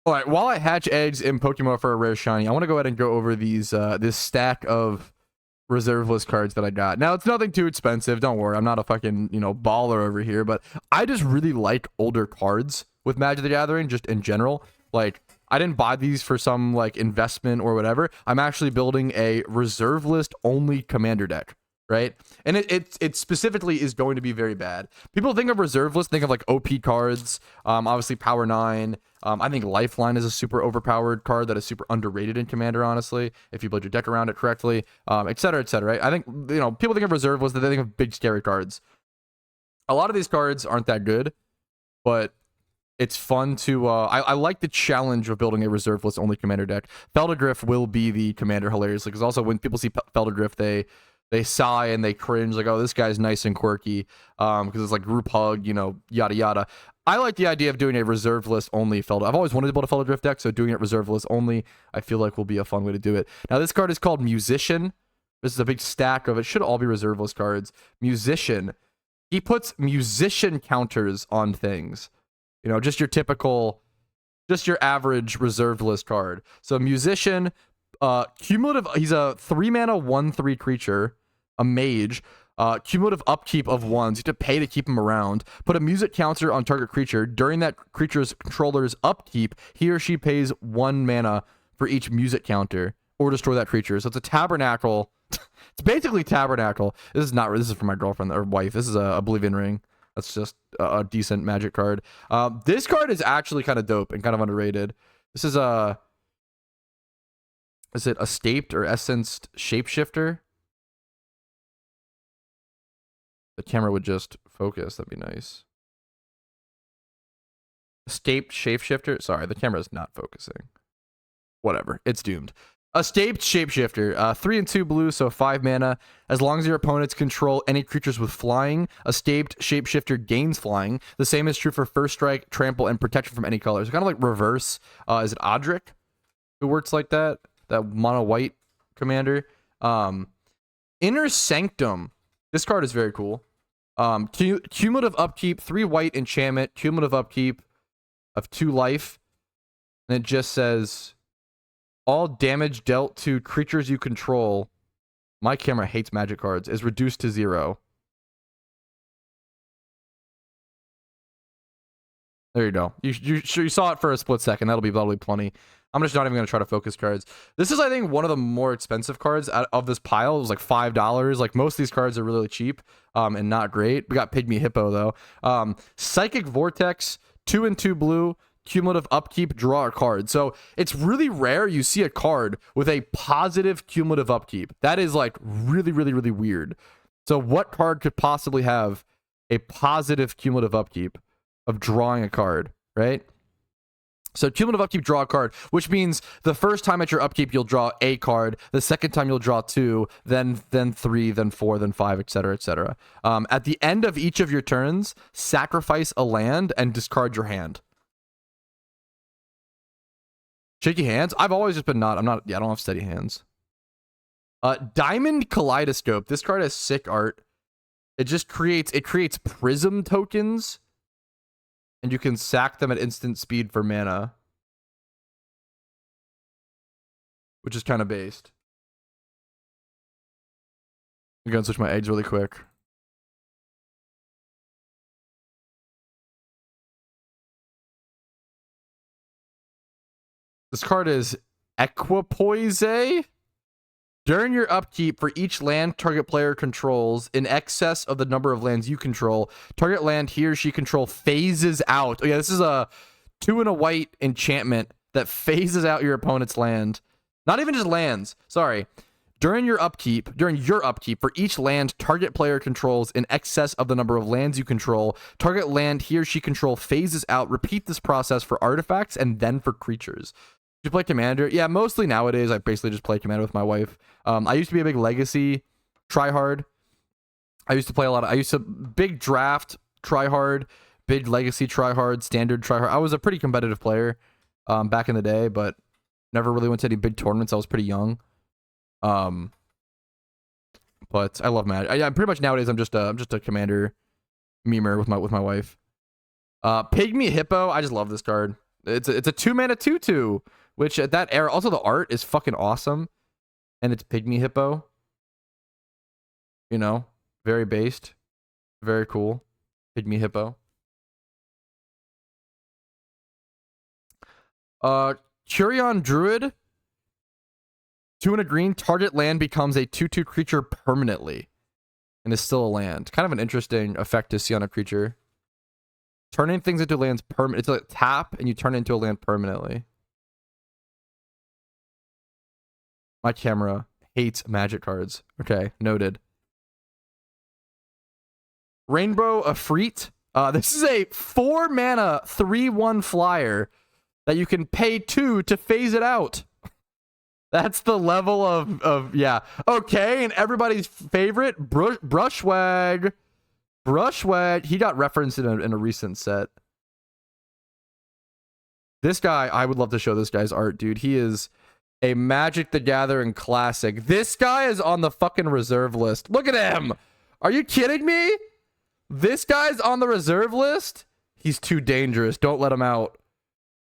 All right, while I hatch eggs in Pokemon for a rare shiny, I want to go ahead and go over these this stack of reserve list cards that I got. Now, it's nothing too expensive. Don't worry, I'm not a fucking, baller over here, but I just really like older cards with Magic the Gathering just in general. Like, I didn't buy these for some like investment or whatever. I'm actually building a reserve list only commander deck, right? And it specifically is going to be very bad. People think of reserve list, think of like OP cards, obviously Power 9. I think Lifeline is a super overpowered card that is super underrated in Commander, honestly, if you build your deck around it correctly, et cetera, et cetera. Right? I think, people think of reserve list, that they think of big, scary cards. A lot of these cards aren't that good, but it's fun to, I like the challenge of building a reserve list only Commander deck. Feldegriff will be the Commander hilariously, because also when people see Feldegriff, they sigh and they cringe, like, oh, this guy's nice and quirky, because it's like group hug, yada yada. I like the idea of doing a reserve list only Felder. I've always wanted to build a Feldegriff deck, so doing it reserve list only, I feel like will be a fun way to do it. Now, this card is called Musician. This is a big stack of it. Should all be reserve list cards. Musician. He puts musician counters on things. Just your typical, just your average reserve list card. So Musician, cumulative, he's a 3-mana 1/3 creature, a mage. Cumulative upkeep of 1s. You have to pay to keep him around. Put a music counter on target creature. During that creature's controller's upkeep, he or she pays 1 mana for each music counter, or destroy that creature. So it's a tabernacle. It's basically tabernacle. This is for my girlfriend or wife. This is a Oblivion Ring. That's just a decent Magic card. This card is actually kind of dope and kind of underrated. This is is it a Staped or Essenced Shapeshifter? The camera would just focus. That'd be nice. Staped Shapeshifter. Sorry, the camera is not focusing. Whatever. It's doomed. A Staped Shapeshifter. 3 and 2 blue, so 5 mana. As long as your opponents control any creatures with flying, a Staped Shapeshifter gains flying. The same is true for First Strike, Trample, and Protection from any color. So kind of like reverse. Is it Odric who works like that? That mono white commander. Inner Sanctum. This card is very cool. Cumulative upkeep, 3 white enchantment, cumulative upkeep of 2 life. And it just says, all damage dealt to creatures you control, my camera hates Magic cards, is reduced to 0. There you go. You saw it for a split second. That'll be plenty. I'm just not even going to try to focus cards. This is, I think, one of the more expensive cards of this pile. It was like $5. Like, most of these cards are really cheap and not great. We got Pygmy Hippo, though. Psychic Vortex, 2 and 2 blue, cumulative upkeep, draw a card. So it's really rare you see a card with a positive cumulative upkeep. That is, like, really, really, really weird. So what card could possibly have a positive cumulative upkeep of drawing a card, right? So cumulative upkeep, draw a card, which means the first time at your upkeep, you'll draw a card. The second time, you'll draw 2, then 3, then 4, then 5, etc., etc. At the end of each of your turns, sacrifice a land and discard your hand. Shaky hands? I've always just been I don't have steady hands. Diamond Kaleidoscope. This card has sick art. It just creates prism tokens, and you can sack them at instant speed for mana, which is kind of based. I'm gonna switch my eggs really quick. This card is Equipoise. During your upkeep, for each land target player controls in excess of the number of lands you control, target land he or she control phases out. Oh yeah, this is a 2 and a white enchantment that phases out your opponent's land. Not even just lands. Sorry. During your upkeep, for each land target player controls in excess of the number of lands you control, target land he or she control phases out. Repeat this process for artifacts and then for creatures. Do you play Commander? Yeah, mostly nowadays I basically just play Commander with my wife. I used to be a big Legacy tryhard. Big Draft tryhard, big Legacy tryhard, Standard tryhard. I was a pretty competitive player back in the day, but never really went to any big tournaments. I was pretty young. But I love Magic. Yeah, pretty much nowadays I'm just a Commander memer with my wife. Pygmy Hippo. I just love this card. It's a 2-mana 2/2, which at that era, also the art is fucking awesome, and it's Pygmy Hippo. You know, very based, very cool. Pygmy Hippo. Curion Druid. 2 and a green, target land becomes a 2/2 creature permanently and is still a land. Kind of an interesting effect to see on a creature. Turning things into lands permanent. It's like tap and you turn it into a land permanently. My camera hates magic cards. Okay, noted. Rainbow Efreet. This is a 4-mana 3/1 flyer that you can pay 2 to phase it out. That's the level of yeah. Okay, and everybody's favorite, Brushwag. Brushwag. He got referenced in a recent set. This guy, I would love to show this guy's art, dude. He is a Magic the Gathering classic. This guy is on the fucking reserve list. Look at him. Are you kidding me? This guy's on the reserve list? He's too dangerous. Don't let him out.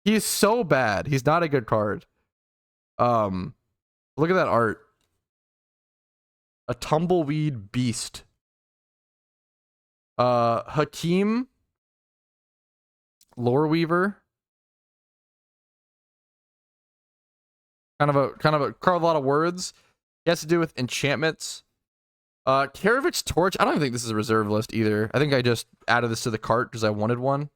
He's so bad. He's not a good card. Look at that art. A tumbleweed beast. Hakeem. Lore Weaver. Kind of a card with a lot of words. It has to do with enchantments. Karavic's Torch. I don't even think this is a reserve list either. I think I just added this to the cart because I wanted one.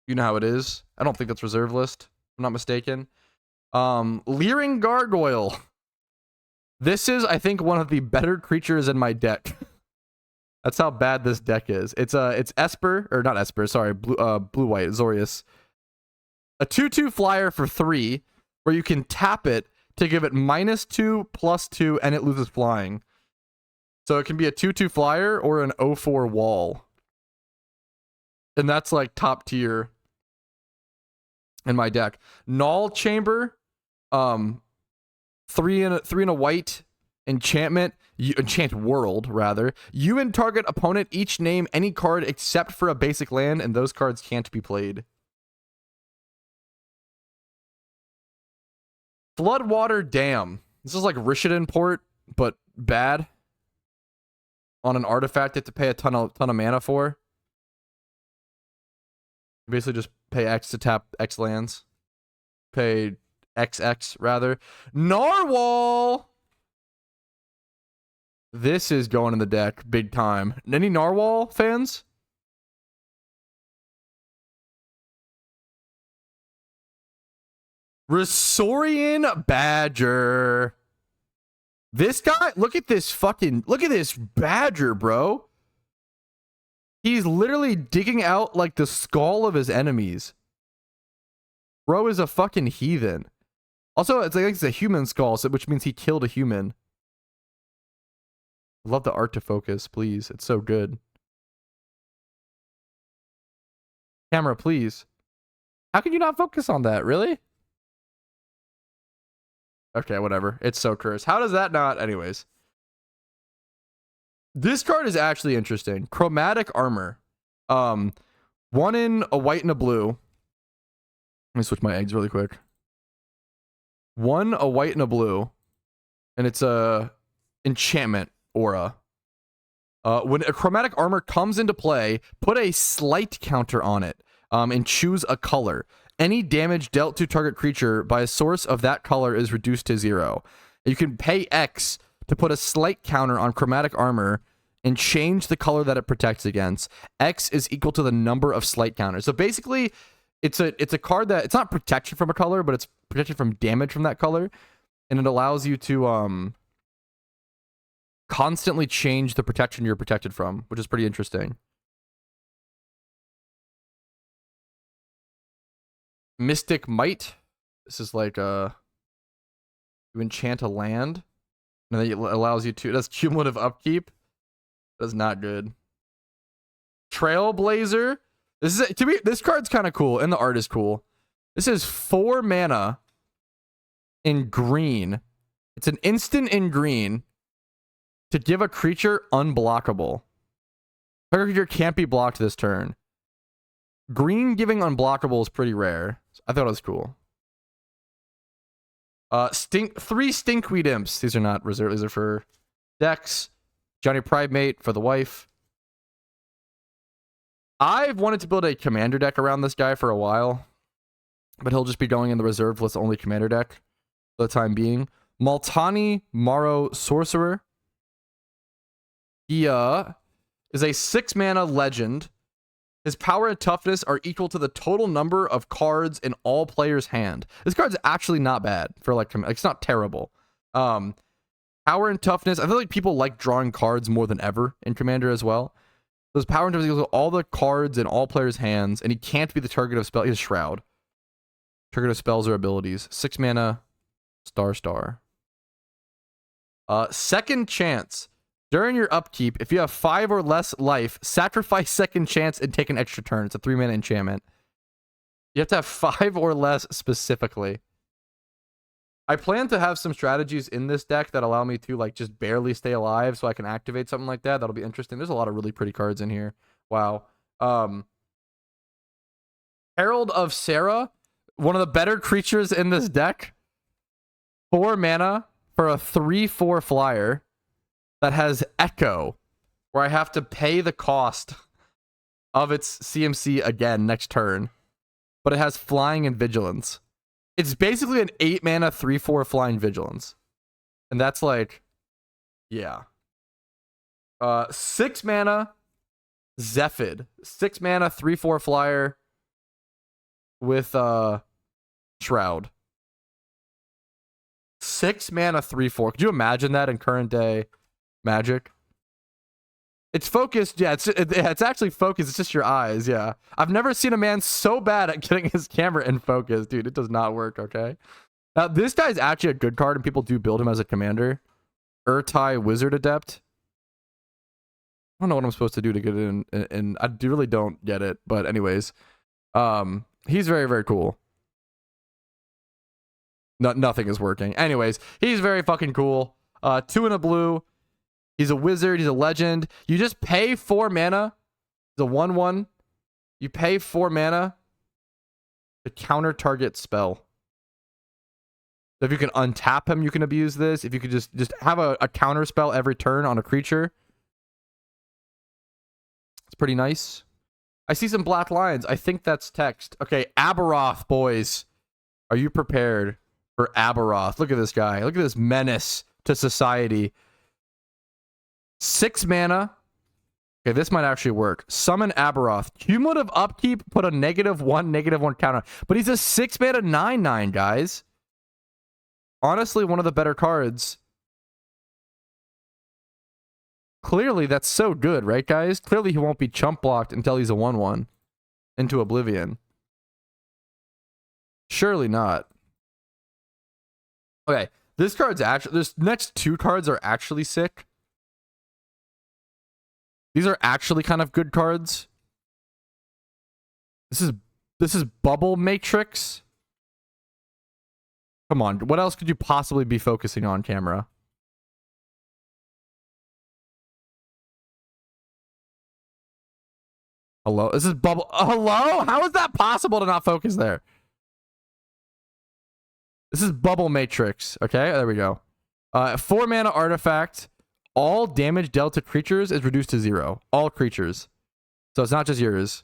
You know how it is. I don't think that's reserve list. If I'm not mistaken. Leering Gargoyle. This is, I think, one of the better creatures in my deck. That's how bad this deck is. It's Esper, or not Esper, sorry, blue-white, Zorius. A 2/2 flyer for 3, where you can tap it to give it -2/+2, and it loses flying. So it can be a 2/2 flyer or an 0/4 wall. And that's like top tier in my deck. Null Chamber. 3 and a white enchantment. Enchant world, rather. You and target opponent each name any card except for a basic land, and those cards can't be played. Floodwater Dam. This is like Rishadan Port, but bad. On an artifact you have to pay a ton of mana for. Basically just pay X to tap X lands. Pay XX, rather. Narwhal! This is going in the deck big time. Any Narwhal fans? Resaurian Badger. This guy, look at this Badger, bro. He's literally digging out like the skull of his enemies. Bro is a fucking heathen. Also, it's a human skull, which means he killed a human. Love the art to focus, please. It's so good. Camera, please. How can you not focus on that? Really? Okay, whatever. It's so cursed. How does that not? Anyways. This card is actually interesting. Chromatic Armor. 1 in a white and a blue. Let me switch my eggs really quick. 1 a white and a blue. And it's a enchantment aura. When a chromatic armor comes into play, put a slight counter on it. And choose a color. Any damage dealt to target creature by a source of that color is reduced to 0. You can pay X to put a slight counter on chromatic armor and change the color that it protects against. X is equal to the number of slight counters. So basically, it's a card that it's not protection from a color, but it's protection from damage from that color, and it allows you to constantly change the protection you're protected from, which is pretty interesting. Mystic Might. This is like you enchant a land, and then it allows you to. That's cumulative upkeep. That's not good. Trailblazer. This is to me. This card's kind of cool, and the art is cool. This is 4 mana in green. It's an instant in green to give a creature unblockable. Target creature can't be blocked this turn. Green giving unblockable is pretty rare. I thought it was cool. Three Stinkweed Imps. These are not reserved. These are for decks. Johnny Pridemate for the wife. I've wanted to build a commander deck around this guy for a while, but he'll just be going in the reserve list only commander deck for the time being. Multani Morrow Sorcerer. He is a 6-mana legend. His power and toughness are equal to the total number of cards in all players' hand. This card's actually not bad for like it's not terrible. Power and toughness. I feel like people like drawing cards more than ever in Commander as well. Those power and toughness equals all the cards in all players' hands, and he can't be the target of spell. He's Shroud. Target of spells or abilities. 6 mana, star. Second Chance. During your upkeep, if you have 5 or less life, sacrifice Second Chance and take an extra turn. It's a 3-mana enchantment. You have to have 5 or less specifically. I plan to have some strategies in this deck that allow me to like just barely stay alive so I can activate something like that. That'll be interesting. There's a lot of really pretty cards in here. Wow. Herald of Sarah, one of the better creatures in this deck. 4 mana for a 3/4 flyer that has Echo, where I have to pay the cost of its CMC again next turn, but it has Flying and Vigilance. It's basically an 8 mana 3/4 Flying Vigilance, and that's like, yeah. 6 mana Zephid, 6 mana 3/4 flyer with Shroud. 6 mana 3/4. Could you imagine that in current day Magic? It's focused. Yeah, it's actually focused. It's just your eyes. Yeah. I've never seen a man so bad at getting his camera in focus. Dude, it does not work, okay? Now, this guy's actually a good card, and people do build him as a commander. Urtai Wizard Adept. I don't know what I'm supposed to do to get it in, and I really don't get it. But anyways, he's very, very cool. Nothing is working. Anyways, he's very fucking cool. 2 in a blue. He's a wizard. He's a legend. You just pay 4 mana. He's a 1/1. You pay 4 mana to counter target spell. So if you can untap him, you can abuse this. If you could just have a counter spell every turn on a creature. It's pretty nice. I see some black lines. I think that's text. Okay, Aberoth, boys. Are you prepared for Aberoth? Look at this guy. Look at this menace to society. 6 mana. Okay, this might actually work. Summon Aberoth. Cumulative upkeep, put a -1/-1 counter. But he's a 6 mana 9/9, guys. Honestly, one of the better cards. Clearly, that's so good, right, guys? Clearly, he won't be chump blocked until he's a 1/1 into Oblivion. Surely not. Okay, this card's actually... This next 2 cards are actually sick. These are actually kind of good cards. This is Bubble Matrix. Come on, what else could you possibly be focusing on, camera? Hello? This is Bubble... Hello? How is that possible to not focus there? This is Bubble Matrix. Okay, there we go. 4 mana artifact. All damage dealt to creatures is reduced to 0. All creatures. So it's not just yours.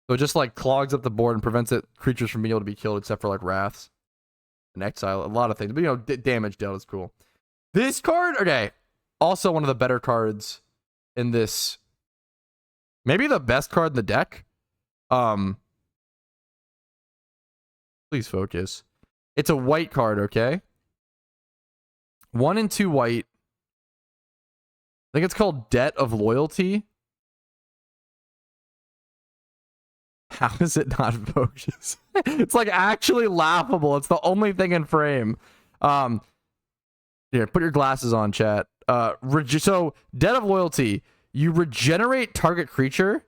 So it just like clogs up the board and prevents creatures from being able to be killed except for like wraths and exile. A lot of things. But you know, damage dealt is cool. This card, okay. Also one of the better cards in this. Maybe the best card in the deck. Please focus. It's a white card, okay? 1 and 2 white. I think it's called Debt of Loyalty. How is it not focus? It's like actually laughable. It's the only thing in frame. Here, put your glasses on, chat. So, Debt of Loyalty. You regenerate target creature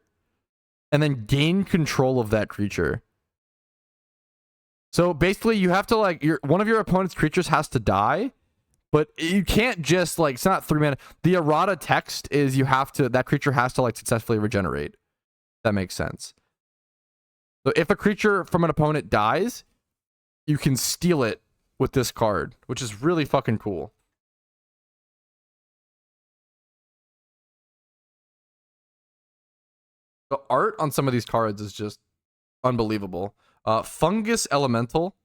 and then gain control of that creature. So basically, you have to like one of your opponent's creatures has to die. But you can't just like, it's not 3 mana. The errata text is that creature has to like successfully regenerate. That makes sense. So if a creature from an opponent dies, you can steal it with this card, which is really fucking cool. The art on some of these cards is just unbelievable. Fungus Elemental.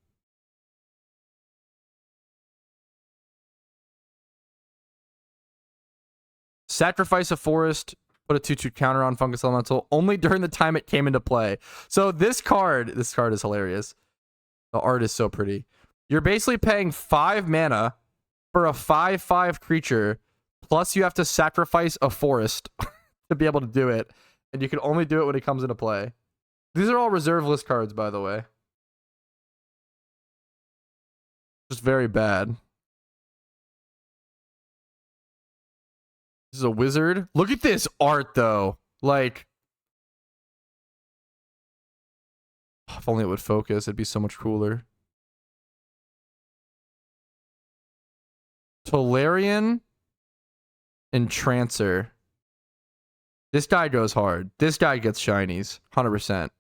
Sacrifice a forest, put a 2/2 counter on Fungus Elemental only during the time it came into play. So this card is hilarious. The art is so pretty. You're basically paying 5 mana for a 5/5 creature, plus you have to sacrifice a forest to be able to do it, and you can only do it when it comes into play. These are all reserve list cards, by the way. Just very bad. This is a wizard. Look at this art, though. Like, if only it would focus, it'd be so much cooler. Tolarian Entrancer. This guy goes hard. This guy gets shinies. 100%.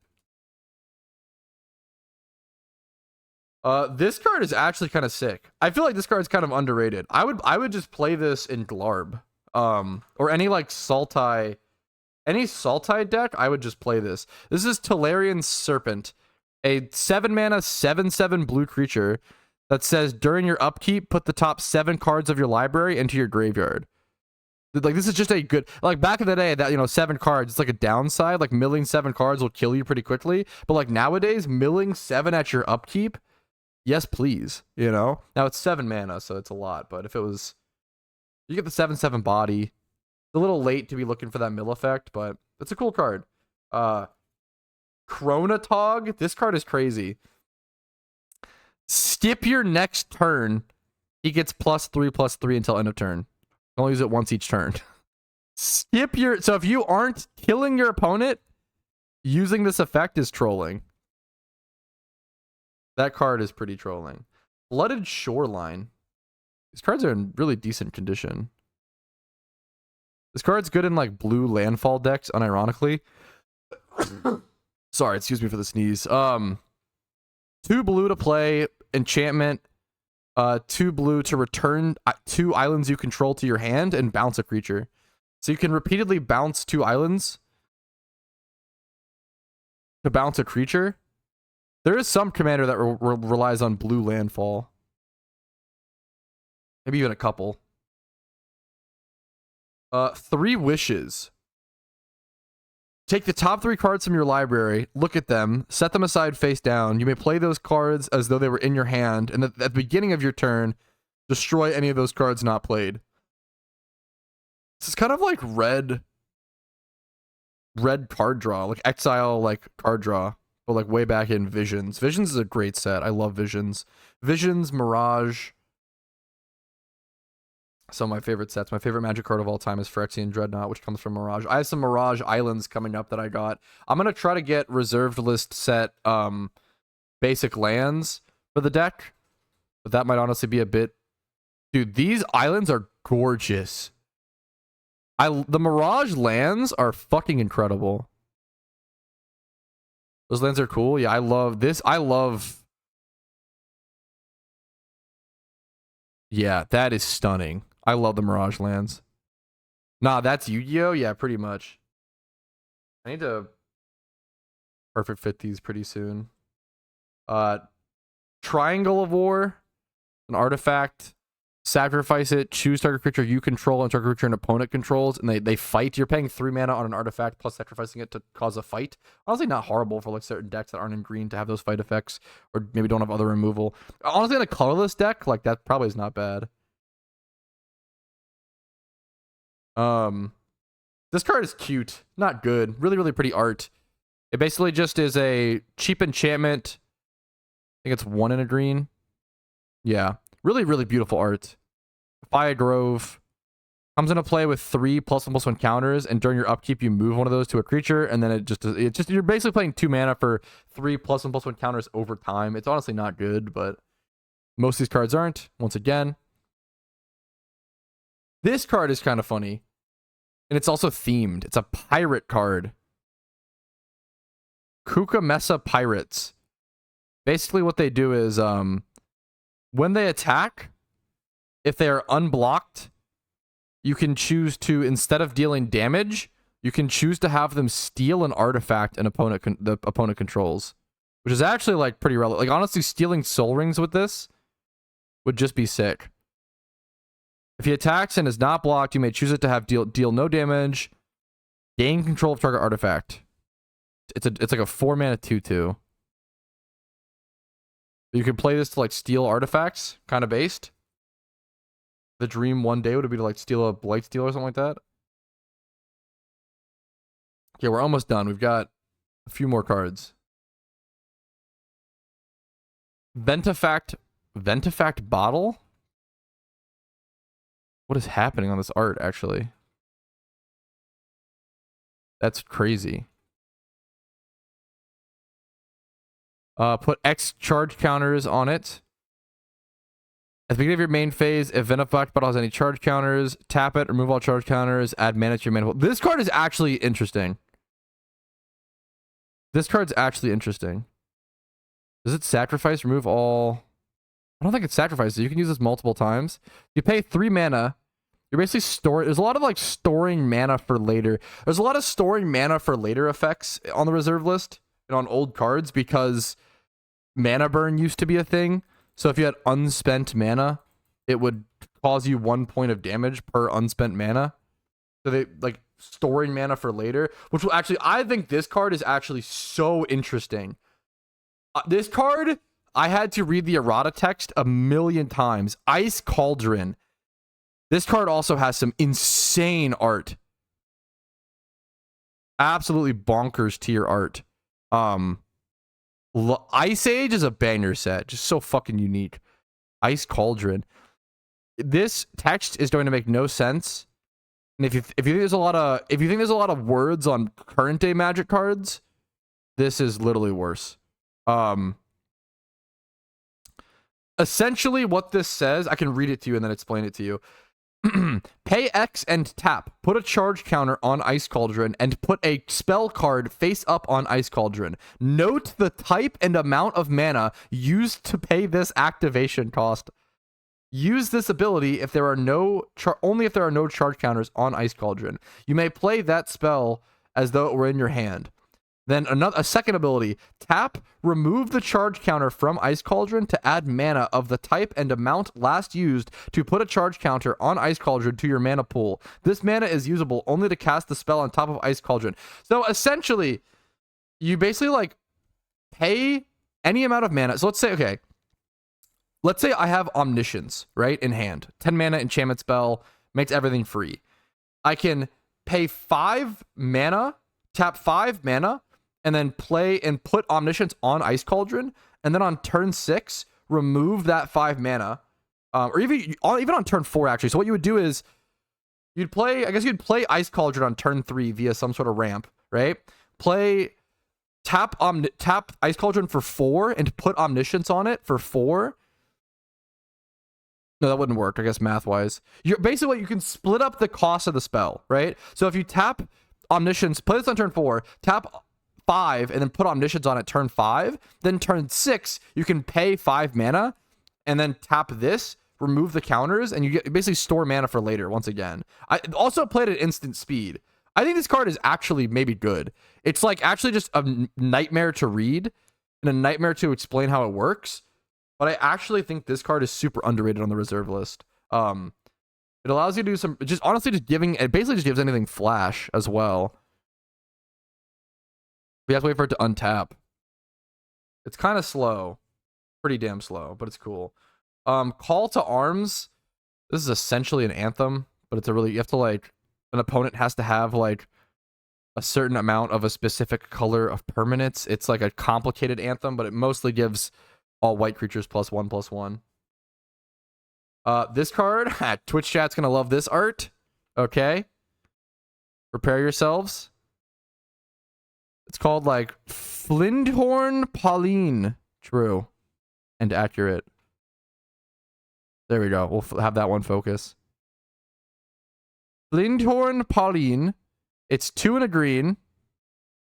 This card is actually kind of sick. I feel like this card is kind of underrated. I would just play this in Glarb. Or any like Sultai deck, I would just play this. This is Tolarian Serpent, a 7 mana 7/7 blue creature that says during your upkeep, put the top 7 cards of your library into your graveyard. Like, this is just a good, like, back in the day, that, 7 cards, it's like a downside. Like, milling 7 cards will kill you pretty quickly. But like nowadays, milling 7 at your upkeep, yes please. Now it's 7 mana, so it's a lot. But if it was, you get the 7/7 body. It's a little late to be looking for that mill effect, but it's a cool card. Chronotog. This card is crazy. Skip your next turn. He gets +3/+3 until end of turn. Only use it once each turn. So if you aren't killing your opponent, using this effect is trolling. That card is pretty trolling. Flooded Shoreline. These cards are in really decent condition. This card's good in like blue landfall decks, unironically. Sorry, excuse me for the sneeze. 2 blue to play, enchantment. 2 blue to return 2 islands you control to your hand and bounce a creature. So you can repeatedly bounce 2 islands to bounce a creature. There is some commander that relies on blue landfall. Maybe even a couple. 3 wishes. Take the top 3 cards from your library, look at them, set them aside face down. You may play those cards as though they were in your hand, and at the beginning of your turn, destroy any of those cards not played. This is kind of like red card draw, like exile, like card draw, but like way back in Visions. Visions is a great set. I love Visions. Visions, Mirage. Some of my favorite sets. My favorite Magic card of all time is Phyrexian Dreadnought, which comes from Mirage. I have some Mirage Islands coming up that I got. I'm going to try to get reserved list set basic lands for the deck, but that might honestly be a bit... Dude, these islands are gorgeous. The Mirage lands are fucking incredible. Those lands are cool. Yeah, I love this. Yeah, that is stunning. I love the Mirage lands. Nah, that's Yu-Gi-Oh? Yeah, pretty much. I need to perfect fit these pretty soon. Triangle of War, an artifact. Sacrifice it, choose target creature you control and target creature an opponent controls, and they fight. You're paying 3 mana on an artifact plus sacrificing it to cause a fight. Honestly, not horrible for like certain decks that aren't in green to have those fight effects, or maybe don't have other removal. Honestly, in a colorless deck, like that probably is not bad. This card is cute, not good. Really, really pretty art. It basically just is a cheap enchantment. I think it's 1 in a green. Yeah. Really, really beautiful art. Fire Grove comes into play with 3 +1/+1 counters, and during your upkeep, you move one of those to a creature, and then you're basically playing 2 mana for 3 +1/+1 counters over time. It's honestly not good, but most of these cards aren't. Once again, this card is kind of funny, and it's also themed. It's a pirate card. Kuka Mesa Pirates. Basically what they do is when they attack, if they are unblocked, you can choose to, instead of dealing damage, you can choose to have them steal an artifact the opponent controls, which is actually like pretty relevant. Like honestly, stealing soul rings with this would just be sick. If he attacks and is not blocked, you may choose it to have deal no damage, gain control of target artifact. It's like a 4-mana 2/2. You can play this to like steal artifacts, kind of based. The dream one day would be to like steal a blight steal or something like that. Okay, we're almost done. We've got a few more cards. Ventifact bottle? What is happening on this art, actually? That's crazy. Put X charge counters on it. At the beginning of your main phase, if Ventifact bottle has any charge counters, tap it, remove all charge counters, add mana to your mana pool. This card is actually interesting. This card's actually interesting. Does it sacrifice, remove all... I don't think it sacrifices. You can use this multiple times. You pay 3 mana. You're basically storing... There's a lot of like storing mana for later. There's a lot of storing mana for later effects on the reserve list and on old cards because mana burn used to be a thing. So if you had unspent mana, it would cause you 1 point of damage per unspent mana. So they like storing mana for later, which will actually... I think this card is actually so interesting. This card... I had to read the errata text a million times. Ice Cauldron. This card also has some insane art. Absolutely bonkers tier art. Ice Age is a banger set. Just so fucking unique. Ice Cauldron. This text is going to make no sense. And if you think there's a lot of words on current day Magic cards, this is literally worse. Essentially, what this says, I can read it to you and then explain it to you. Pay X and tap. Put a charge counter on Ice Cauldron and put a spell card face up on Ice Cauldron. Note the type and amount of mana used to pay this activation cost. Use this ability if there are only if there are no charge counters on Ice Cauldron. You may play that spell as though it were in your hand. Then a second ability, tap, remove the charge counter from Ice Cauldron to add mana of the type and amount last used to put a charge counter on Ice Cauldron to your mana pool. This mana is usable only to cast the spell on top of Ice Cauldron. So essentially, you basically like pay any amount of mana. So let's say I have Omniscience, right, in hand. 10 mana enchantment spell, makes everything free. I can pay 5 mana, tap 5 mana, and then play and put Omniscience on Ice Cauldron, and then on turn 6, remove that 5 mana, or even on turn 4 actually. So what you would do is you'd play Ice Cauldron on turn 3 via some sort of ramp, right? Tap Ice Cauldron for 4 and put Omniscience on it for 4. No, that wouldn't work, I guess, math-wise. You're basically, you can split up the cost of the spell, right? So if you tap Omniscience, play this on turn 4, tap 5, and then put Omniscience on it turn 5, then turn 6, you can pay 5 mana, and then tap this, remove the counters, and you basically store mana for later, once again. I also played at instant speed. I think this card is actually maybe good. It's like actually just a nightmare to read, and a nightmare to explain how it works, but I actually think this card is super underrated on the reserve list. It allows you to do some, just honestly just giving, it basically just gives anything flash as well. We have to wait for it to untap. It's kind of slow. Pretty damn slow, but it's cool. Call to Arms. This is essentially an anthem, but it's you have to like, an opponent has to have like a certain amount of a specific color of permanence. It's like a complicated anthem, but it mostly gives all white creatures +1/+1. This card, Twitch chat's gonna love this art. Okay. Prepare yourselves. It's called like Flindhorn Pauline. True. And accurate. There we go. We'll have that one focus. Flindhorn Pauline. It's 2 and a green.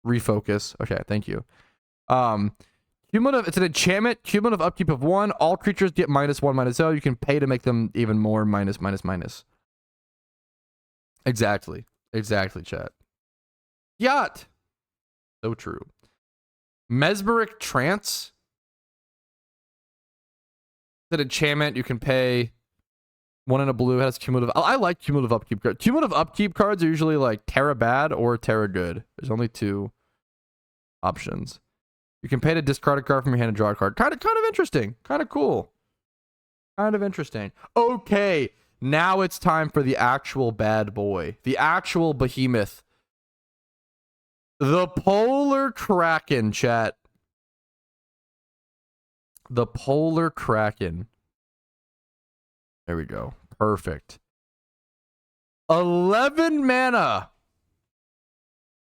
Refocus. Okay, thank you. Cumulative, it's an enchantment. Cumulative upkeep of 1. All creatures get -1/-0. You can pay to make them even more -. Exactly. Exactly, chat. Yacht. So true. Mesmeric Trance. It's an enchantment. You can pay 1 and a blue. It has cumulative. I like cumulative upkeep cards. Cumulative upkeep cards are usually like Terra bad or Terra good. There's only 2 options. You can pay to discard a card from your hand and draw a card. Kind of interesting. Kind of cool. Kind of interesting. Okay, now it's time for the actual bad boy. The actual behemoth. The Polar Kraken, chat. The Polar Kraken. There we go. Perfect. 11 mana.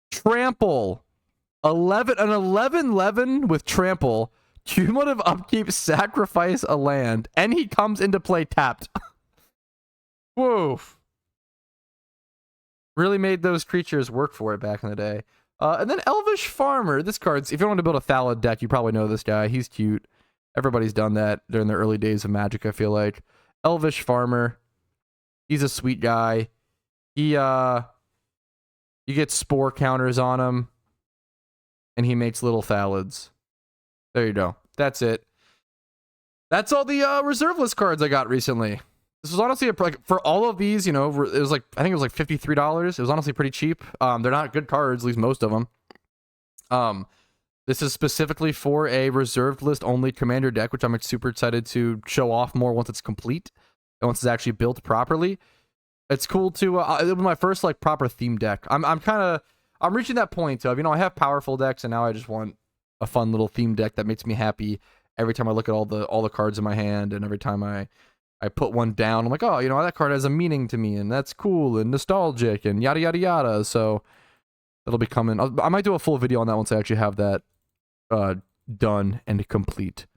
Trample. 11 with trample. Cumulative upkeep, sacrifice a land, and he comes into play tapped. Woof. Really made those creatures work for it back in the day. And then Elvish Farmer. This card's, if you want to build a Thallid deck, you probably know this guy. He's cute. Everybody's done that during the early days of Magic, I feel like. Elvish Farmer. He's a sweet guy. He, you get spore counters on him, and he makes little Thallids. There you go. That's it. That's all the reserve list cards I got recently. This was honestly like, for all of these, you know, it was like, I think it was like $53. It was honestly pretty cheap. They're not good cards, at least most of them. This is specifically for a reserved list only commander deck, which I'm super excited to show off more once it's complete and once it's actually built properly. It's cool to it'll be my first like proper theme deck. I'm reaching that point of, you know, I have powerful decks and now I just want a fun little theme deck that makes me happy every time I look at all the cards in my hand, and every time I put one down, I'm like, oh, you know, that card has a meaning to me, and that's cool and nostalgic and yada yada yada. So that'll be coming. I might do a full video on that once I actually have that done and complete.